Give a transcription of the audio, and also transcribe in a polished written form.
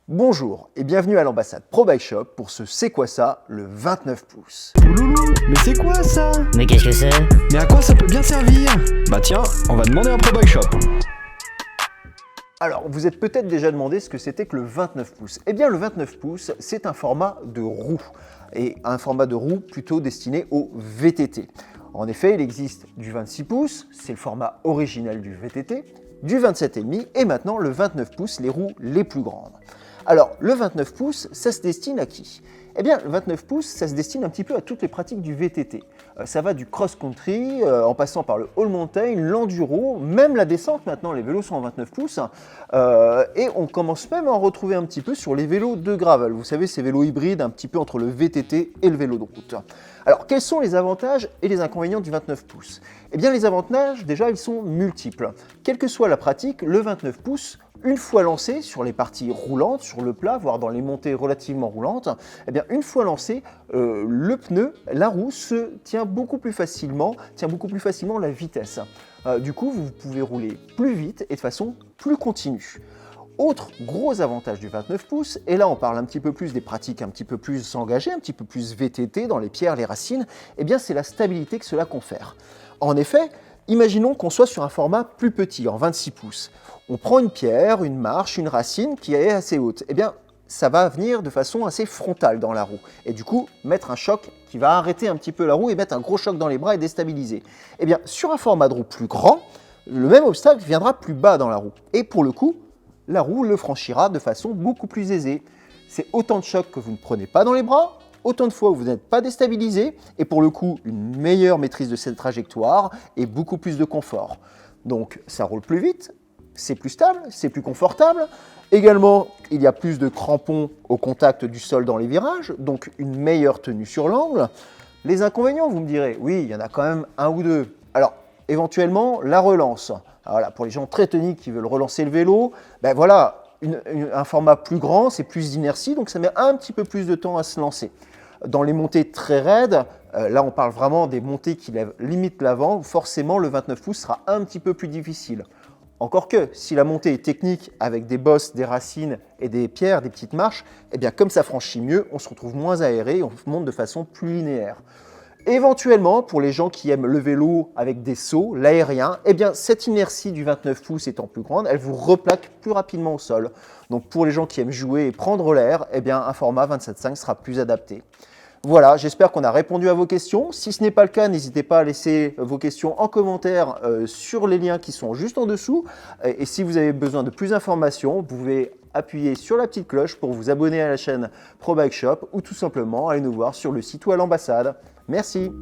Bonjour et bienvenue à l'ambassade Pro Bike Shop pour ce C'est quoi ça, le 29 pouces. Ouloulou, mais c'est quoi ça? Mais qu'est-ce que c'est? Mais à quoi ça peut bien servir? Bah tiens, on va demander à Pro Bike Shop. Alors, vous êtes peut-être déjà demandé ce que c'était que le 29 pouces. Eh bien, le 29 pouces, c'est un format de roue, et un format de roue plutôt destiné au VTT. En effet, il existe du 26 pouces, c'est le format original du VTT, du 27,5 et maintenant le 29 pouces, les roues les plus grandes. Alors, le 29 pouces, ça se destine à qui? Eh bien, le 29 pouces, ça se destine un petit peu à toutes les pratiques du VTT. Ça va du cross-country, en passant par le all mountain, l'enduro, même la descente, maintenant les vélos sont en 29 pouces. Et on commence même à en retrouver un petit peu sur les vélos de gravel. Vous savez, ces vélos hybrides, un petit peu entre le VTT et le vélo de route. Alors, quels sont les avantages et les inconvénients du 29 pouces? Eh bien, les avantages, déjà, ils sont multiples. Quelle que soit la pratique, le 29 pouces, une fois lancé sur les parties roulantes, sur le plat, voire dans les montées relativement roulantes, eh bien, une fois lancé, le pneu, la roue se tient beaucoup plus facilement la vitesse. Du coup, vous pouvez rouler plus vite et de façon plus continue. Autre gros avantage du 29 pouces, et là on parle un petit peu plus des pratiques un petit peu plus engagées, un petit peu plus VTT dans les pierres, les racines, eh bien c'est la stabilité que cela confère. En effet, imaginons qu'on soit sur un format plus petit, en 26 pouces. On prend une pierre, une marche, une racine qui est assez haute. Eh bien, ça va venir de façon assez frontale dans la roue. Et du coup, mettre un choc qui va arrêter un petit peu la roue et mettre un gros choc dans les bras et déstabiliser. Eh bien, sur un format de roue plus grand, le même obstacle viendra plus bas dans la roue. Et pour le coup, la roue le franchira de façon beaucoup plus aisée. C'est autant de chocs que vous ne prenez pas dans les bras, autant de fois où vous n'êtes pas déstabilisé, et pour le coup, une meilleure maîtrise de cette trajectoire et beaucoup plus de confort. Donc, ça roule plus vite, c'est plus stable, c'est plus confortable. Également, il y a plus de crampons au contact du sol dans les virages, donc une meilleure tenue sur l'angle. Les inconvénients, vous me direz, oui, il y en a quand même un ou deux. Alors, éventuellement, la relance. Voilà, pour les gens très toniques qui veulent relancer le vélo, ben voilà, un format plus grand, c'est plus d'inertie, donc ça met un petit peu plus de temps à se lancer. Dans les montées très raides, là on parle vraiment des montées qui lèvent limite l'avant, forcément le 29 pouces sera un petit peu plus difficile. Encore que, si la montée est technique avec des bosses, des racines et des pierres, des petites marches, eh bien comme ça franchit mieux, on se retrouve moins aéré et on monte de façon plus linéaire. Éventuellement, pour les gens qui aiment le vélo avec des sauts, l'aérien, eh bien cette inertie du 29 pouces étant plus grande, elle vous replaque plus rapidement au sol. Donc pour les gens qui aiment jouer et prendre l'air, eh bien un format 27,5 sera plus adapté. Voilà, j'espère qu'on a répondu à vos questions. Si ce n'est pas le cas, n'hésitez pas à laisser vos questions en commentaire sur les liens qui sont juste en dessous. Et si vous avez besoin de plus d'informations, vous pouvez appuyer sur la petite cloche pour vous abonner à la chaîne Pro Bike Shop ou tout simplement aller nous voir sur le site ou à l'ambassade. Merci.